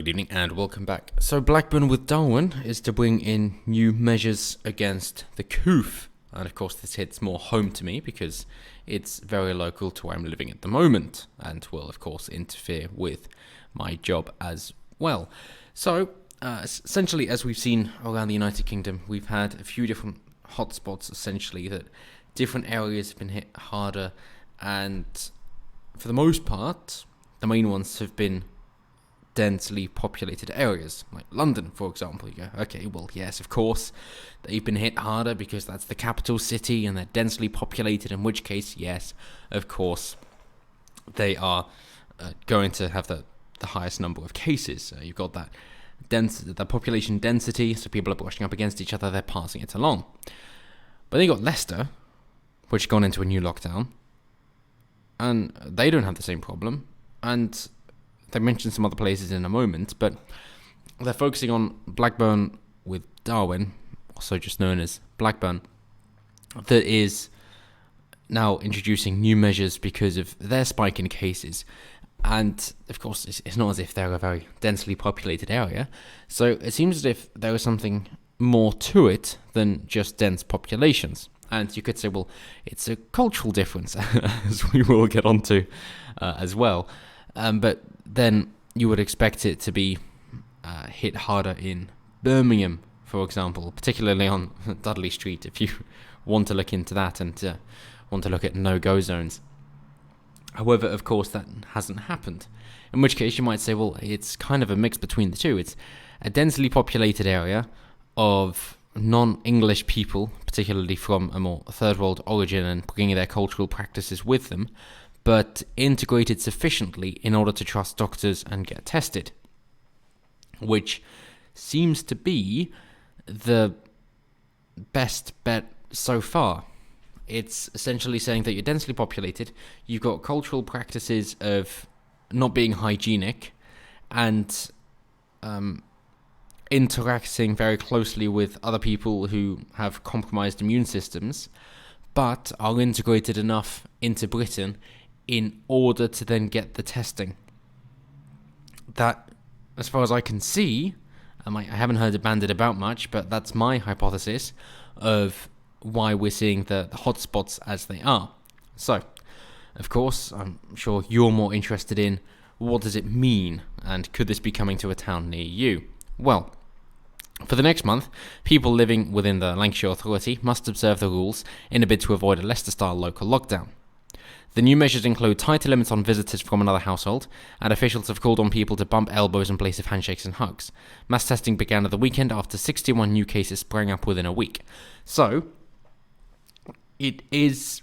Good evening and welcome back. So Blackburn with Darwin is to bring in new measures against the coup. And of course this hits more home to me because it's very local to where I'm living at the moment and will of course interfere with my job as well. So essentially, as we've seen around the United Kingdom, we've had a few different hotspots essentially that different areas have been hit harder, and for the most part the main ones have been densely populated areas, like London, for example. You go, okay, well, yes, of course, they've been hit harder because that's the capital city and they're densely populated, in which case, yes, of course, they are going to have the highest number of cases. You've got that the population density, so people are brushing up against each other, they're passing it along. But then you got Leicester, which has gone into a new lockdown, and they don't have the same problem, and they mentioned some other places in a moment, but they're focusing on Blackburn with Darwin, also just known as Blackburn, that is now introducing new measures because of their spike in cases. And of course, it's not as if they're a very densely populated area, so it seems as if there is something more to it than just dense populations. And you could say, well, it's a cultural difference, as we will get onto as well. But then you would expect it to be hit harder in Birmingham, for example, particularly on Dudley Street, if you want to look into that and want to look at no-go zones. However, of course, that hasn't happened, in which case you might say, well, it's kind of a mix between the two. It's a densely populated area of non-English people, particularly from a more third-world origin, and bringing their cultural practices with them, but integrated sufficiently in order to trust doctors and get tested, which seems to be the best bet so far. It's essentially saying that you're densely populated, you've got cultural practices of not being hygienic, and interacting very closely with other people who have compromised immune systems, but are integrated enough into Britain in order to then get the testing. That, as far as I can see, I haven't heard it bandied about much, but that's my hypothesis of why we're seeing the hotspots as they are. So, of course, I'm sure you're more interested in what does it mean, and could this be coming to a town near you? Well, for the next month, people living within the Lancashire Authority must observe the rules in a bid to avoid a Leicester-style local lockdown. The new measures include tighter limits on visitors from another household, and officials have called on people to bump elbows in place of handshakes and hugs. Mass testing began at the weekend after 61 new cases sprang up within a week. So, it is...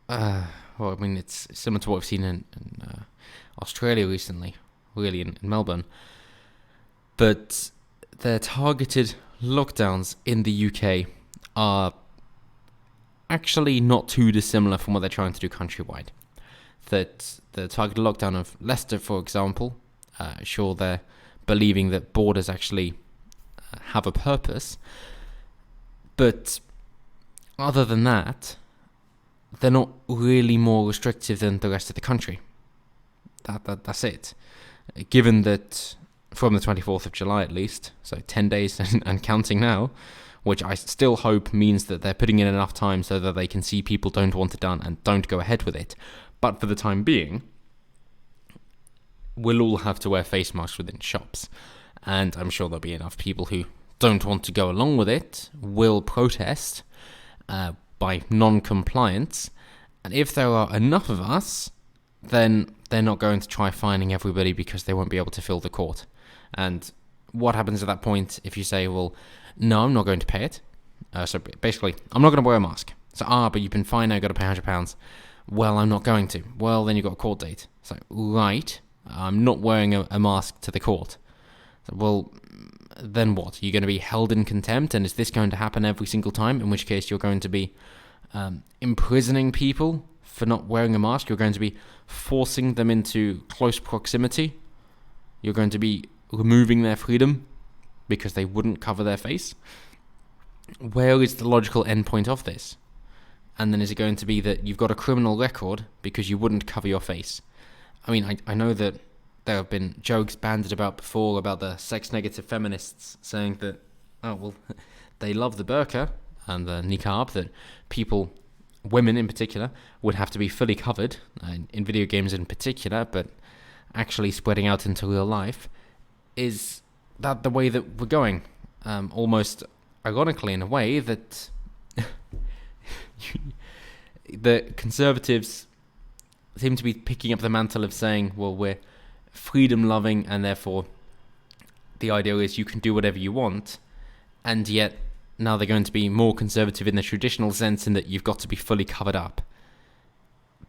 it's similar to what we've seen in Australia recently, really in Melbourne. But their targeted lockdowns in the UK are actually not too dissimilar from what they're trying to do countrywide. That the targeted lockdown of Leicester, for example, sure, they're believing that borders actually have a purpose, but other than that, they're not really more restrictive than the rest of the country. That's it. Given that from the 24th of July at least, so 10 days and counting now, which I still hope means that they're putting in enough time so that they can see people don't want it done and don't go ahead with it. But for the time being, we'll all have to wear face masks within shops. And I'm sure there'll be enough people who don't want to go along with it, will protest by non-compliance. And if there are enough of us, then they're not going to try fining everybody because they won't be able to fill the court. And what happens at that point if you say, well, no, I'm not going to pay it. So basically, I'm not going to wear a mask. So, but you've been fined, now you've got to pay £100. Well, I'm not going to. Well, then you've got a court date. So, right, I'm not wearing a mask to the court. So, well, then what? Are you going to be held in contempt? And is this going to happen every single time? In which case, you're going to be imprisoning people for not wearing a mask. You're going to be forcing them into close proximity. You're going to be removing their freedom because they wouldn't cover their face. Where is the logical endpoint of this? And then is it going to be that you've got a criminal record because you wouldn't cover your face? I mean, I know that there have been jokes bandied about before about the sex-negative feminists saying that, oh, well, they love the burqa and the niqab, that people, women in particular, would have to be fully covered, in video games in particular, but actually spreading out into real life. Is that the way that we're going? Almost ironically, in a way, that the conservatives seem to be picking up the mantle of saying, well, we're freedom-loving, and therefore the idea is you can do whatever you want, and yet now they're going to be more conservative in the traditional sense in that you've got to be fully covered up.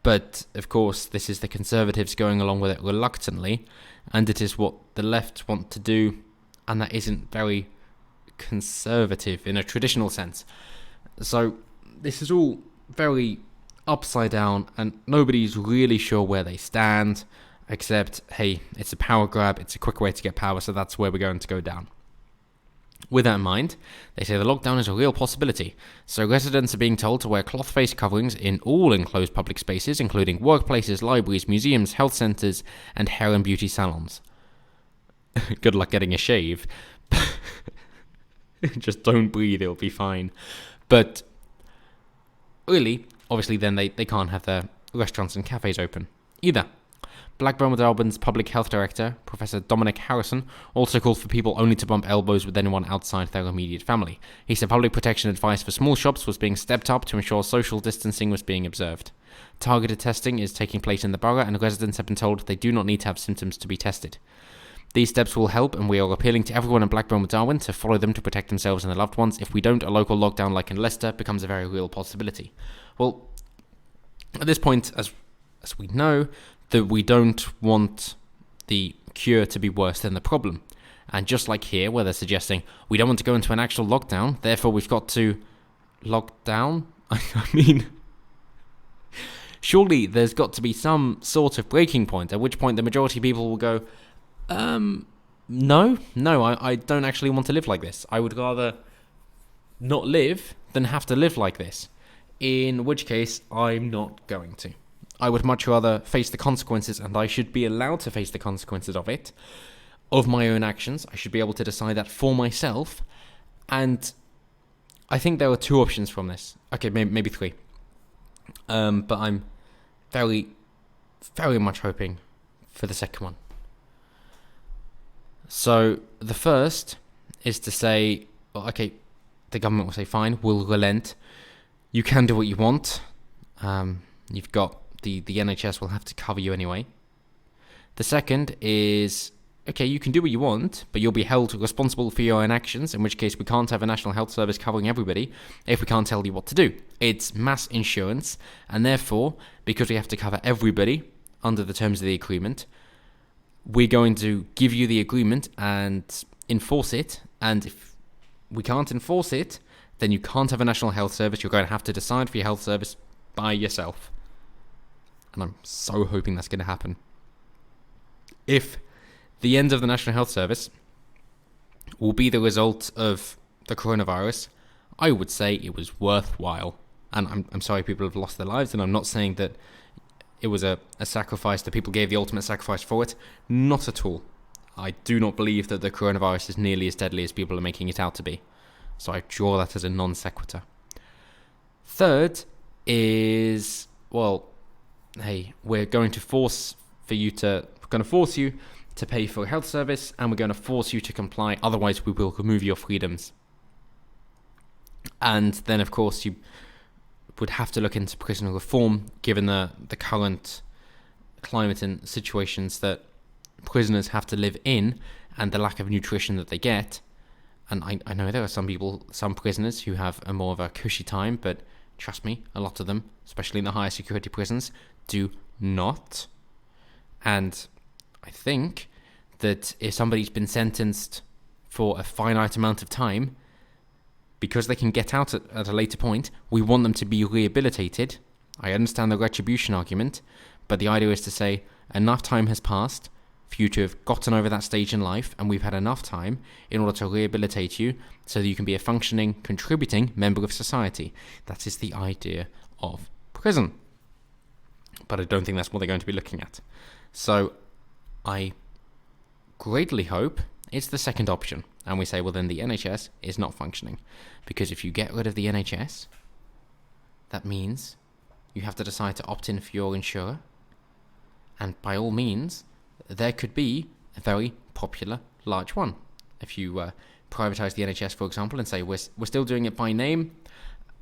But, of course, this is the conservatives going along with it reluctantly, and it is what the left want to do, and that isn't very conservative in a traditional sense. So this is all very upside down, and nobody's really sure where they stand, except, hey, it's a power grab, it's a quick way to get power, so that's where we're going to go down. With that in mind, they say the lockdown is a real possibility, so residents are being told to wear cloth face coverings in all enclosed public spaces, including workplaces, libraries, museums, health centres, and hair and beauty salons. Good luck getting a shave. Just don't breathe, it'll be fine. But really, obviously then they can't have their restaurants and cafes open either. Blackburn with Albans Public Health Director, Professor Dominic Harrison, also called for people only to bump elbows with anyone outside their immediate family. He said public protection advice for small shops was being stepped up to ensure social distancing was being observed. Targeted testing is taking place in the borough, and residents have been told they do not need to have symptoms to be tested. These steps will help, and we are appealing to everyone in Blackburn with Darwin to follow them to protect themselves and their loved ones. If we don't, a local lockdown like in Leicester becomes a very real possibility. Well, at this point, as we know, that we don't want the cure to be worse than the problem. And just like here, where they're suggesting we don't want to go into an actual lockdown, therefore we've got to lock down? I mean, surely there's got to be some sort of breaking point, at which point the majority of people will go, no, I don't actually want to live like this. I would rather not live than have to live like this. In which case, I'm not going to. I would much rather face the consequences, and I should be allowed to face the consequences of it, of my own actions. I should be able to decide that for myself. And I think there are two options from this. Okay, maybe three. But I'm very, very much hoping for the second one. So the first is to say, well, okay, the government will say, fine, we'll relent. You can do what you want. You've got the NHS will have to cover you anyway. The second is, okay, you can do what you want, but you'll be held responsible for your own actions, in which case we can't have a national health service covering everybody if we can't tell you what to do. It's mass insurance, and therefore, because we have to cover everybody under the terms of the agreement, we're going to give you the agreement and enforce it, and if we can't enforce it, then you can't have a national health service. You're going to have to decide for your health service by yourself. And I'm so hoping that's going to happen. If the end of the National Health Service will be the result of the coronavirus, I would say it was worthwhile. And I'm sorry people have lost their lives, and I'm not saying that it was a sacrifice, that people gave the ultimate sacrifice for it. Not at all. I do not believe that the coronavirus is nearly as deadly as people are making it out to be. So I draw that as a non sequitur. Third is, well, hey, we're going to force you to pay for a health service, and we're going to force you to comply, otherwise we will remove your freedoms. And then, of course, you would have to look into prison reform, given the current climate and situations that prisoners have to live in, and the lack of nutrition that they get. And I know there are some prisoners who have a more of a cushy time, but trust me, a lot of them, especially in the higher security prisons, do not. And I think that if somebody's been sentenced for a finite amount of time, because they can get out at a later point, we want them to be rehabilitated. I understand the retribution argument, but the idea is to say enough time has passed for you to have gotten over that stage in life, and we've had enough time in order to rehabilitate you so that you can be a functioning, contributing member of society. That is the idea of prison. But I don't think that's what they're going to be looking at. So I greatly hope it's the second option. And we say, well, then the NHS is not functioning. Because if you get rid of the NHS, that means you have to decide to opt in for your insurer. And by all means, there could be a very popular large one. If you privatise the NHS, for example, and say we're still doing it by name,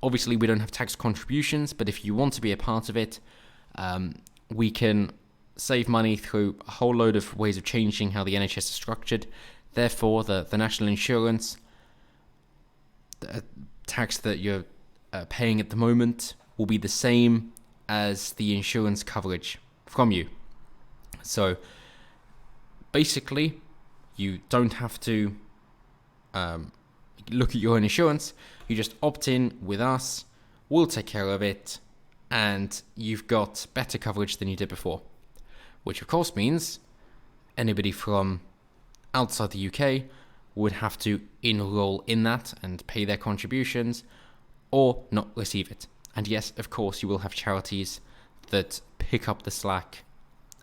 obviously we don't have tax contributions, but if you want to be a part of it, we can save money through a whole load of ways of changing how the NHS is structured. Therefore, the national insurance tax that you're paying at the moment will be the same as the insurance coverage from you. So basically, you don't have to look at your own insurance. You just opt in with us. We'll take care of it. And you've got better coverage than you did before. Which, of course, means anybody from outside the UK would have to enroll in that and pay their contributions or not receive it. And yes, of course, you will have charities that pick up the slack,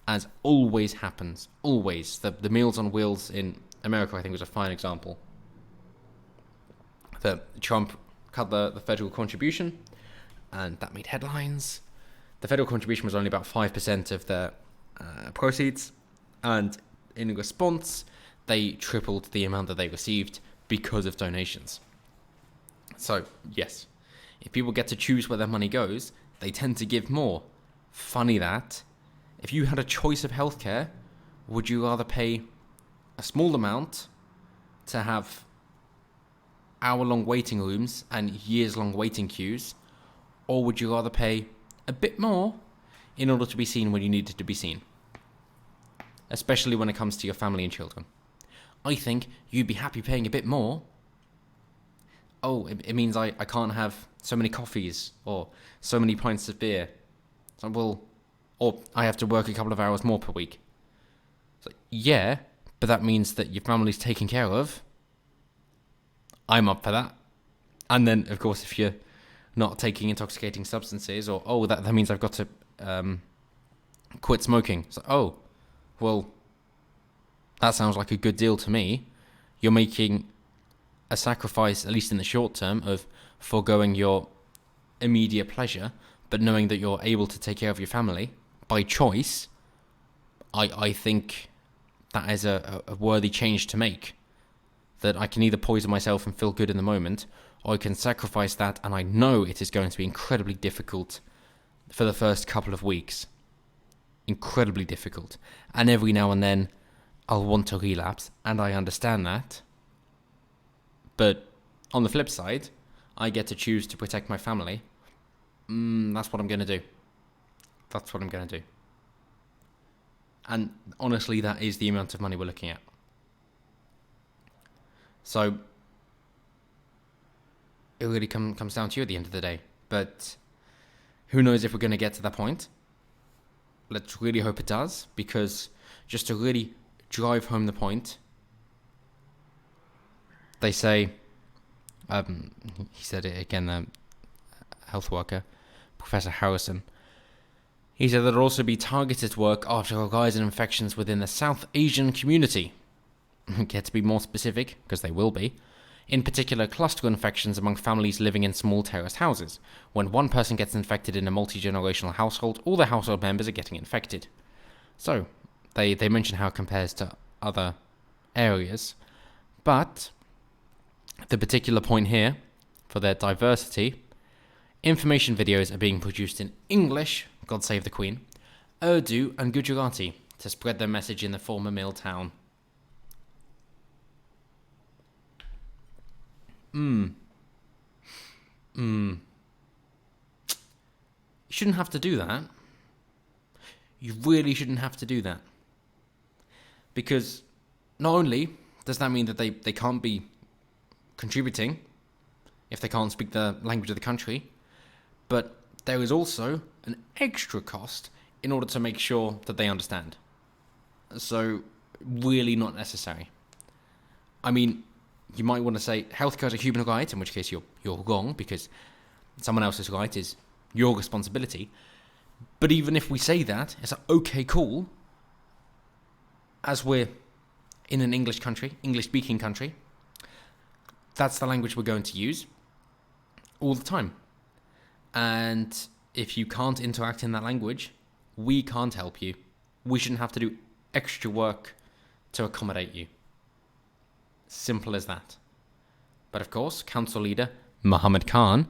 as always happens. Always. The Meals on Wheels in America, I think, was a fine example. That Trump cut the federal contribution, and that made headlines. The federal contribution was only about 5% of their proceeds, and in response, they tripled the amount that they received because of donations. So, yes, if people get to choose where their money goes, they tend to give more. Funny that. If you had a choice of healthcare, would you rather pay a small amount to have hour-long waiting rooms and years-long waiting queues, or would you rather pay a bit more in order to be seen when you needed to be seen? Especially when it comes to your family and children. I think you'd be happy paying a bit more. Oh, it means I can't have so many coffees or so many pints of beer. So, well, or I have to work a couple of hours more per week. So, yeah, but that means that your family's taken care of. I'm up for that. And then, of course, if you're not taking intoxicating substances, or, that means I've got to quit smoking. So, oh, well, that sounds like a good deal to me. You're making a sacrifice, at least in the short term, of foregoing your immediate pleasure, but knowing that you're able to take care of your family by choice. I think that is a worthy change to make. That I can either poison myself and feel good in the moment, or I can sacrifice that, and I know it is going to be incredibly difficult for the first couple of weeks. Incredibly difficult. And every now and then, I'll want to relapse, and I understand that. But on the flip side, I get to choose to protect my family. That's what I'm going to do. That's what I'm going to do. And honestly, that is the amount of money we're looking at. So, it really comes down to you at the end of the day. But who knows if we're going to get to that point. Let's really hope it does, because just to really drive home the point, they say, he said it again, the health worker, Professor Harrison, he said there'll also be targeted work after a rise in infections within the South Asian community. Get to be more specific, because they will be. In particular, cluster infections among families living in small terraced houses. When one person gets infected in a multi-generational household, all the household members are getting infected. So, they mention how it compares to other areas. But the particular point here, for their diversity, information videos are being produced in English, God save the Queen, Urdu and Gujarati to spread their message in the former mill town. You shouldn't have to do that. You really shouldn't have to do that. Because not only does that mean that they can't be contributing if they can't speak the language of the country, but there is also an extra cost in order to make sure that they understand. So, really not necessary. I mean, you might want to say healthcare is a human right, in which case you're wrong, because someone else's right is your responsibility. But even if we say that, it's like, okay, cool. As we're in an English country, English-speaking country, that's the language we're going to use all the time. And if you can't interact in that language, we can't help you. We shouldn't have to do extra work to accommodate you. Simple as that. But of course, council leader Mohammed Khan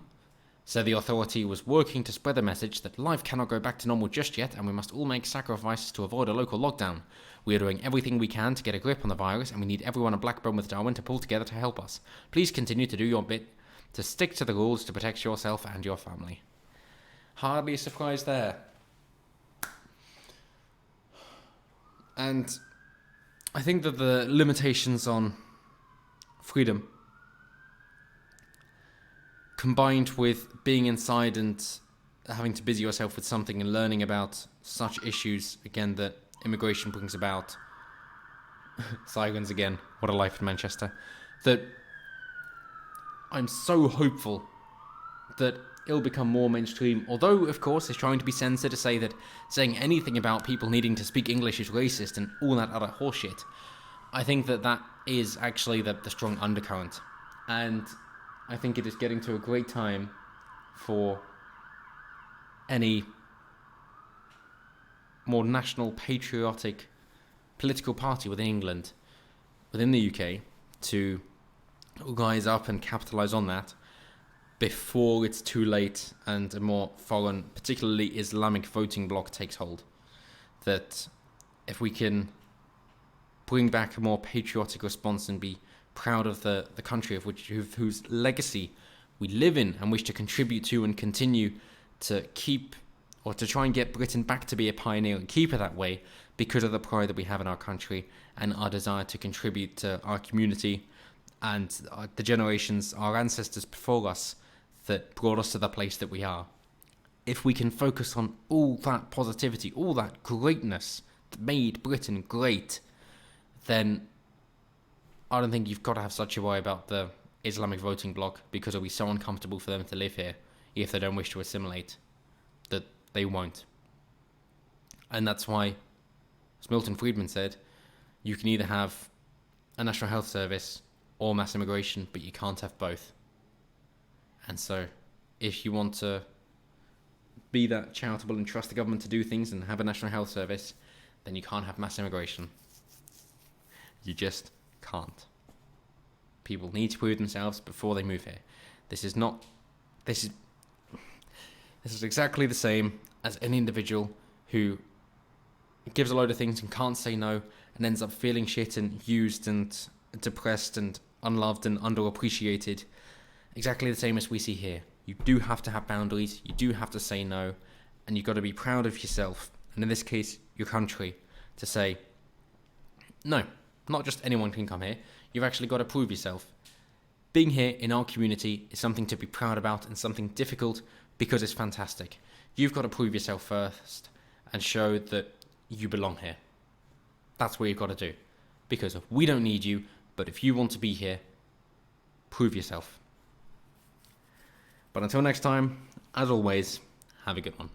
said the authority was working to spread the message that life cannot go back to normal just yet, and we must all make sacrifices to avoid a local lockdown. We are doing everything we can to get a grip on the virus, and we need everyone at Blackburn with Darwin to pull together to help us. Please continue to do your bit to stick to the rules to protect yourself and your family. Hardly a surprise there. And I think that the limitations on freedom, combined with being inside and having to busy yourself with something and learning about such issues, again, that immigration brings about, sirens again, what a life in Manchester, that I'm so hopeful that it'll become more mainstream, although, of course, it's trying to be censored to say that saying anything about people needing to speak English is racist and all that other horseshit. I think that that is actually the strong undercurrent. And I think it is getting to a great time for any more national, patriotic political party within England, within the UK, to rise up and capitalise on that before it's too late and a more foreign, particularly Islamic voting bloc takes hold. That if we can bring back a more patriotic response and be proud of the country of whose legacy we live in and wish to contribute to and continue to keep, or to try and get Britain back to be a pioneer and keep it that way because of the pride that we have in our country and our desire to contribute to our community and the generations, our ancestors before us, that brought us to the place that we are. If we can focus on all that positivity, all that greatness that made Britain great, then I don't think you've got to have such a worry about the Islamic voting bloc, because it'll be so uncomfortable for them to live here if they don't wish to assimilate, that they won't. And that's why, as Milton Friedman said, you can either have a national health service or mass immigration, but you can't have both. And so, if you want to be that charitable and trust the government to do things and have a national health service, then you can't have mass immigration. You just can't. People need to prove themselves before they move here. This is exactly the same as an individual who gives a load of things and can't say no and ends up feeling shit and used and depressed and unloved and underappreciated. Exactly the same as we see here. You do have to have boundaries, you do have to say no, and you've got to be proud of yourself, and in this case, your country, to say, no, not just anyone can come here, you've actually got to prove yourself. Being here in our community is something to be proud about and something difficult because it's fantastic. You've got to prove yourself first and show that you belong here. That's what you've got to do. Because we don't need you, but if you want to be here, prove yourself. But until next time, as always, have a good one.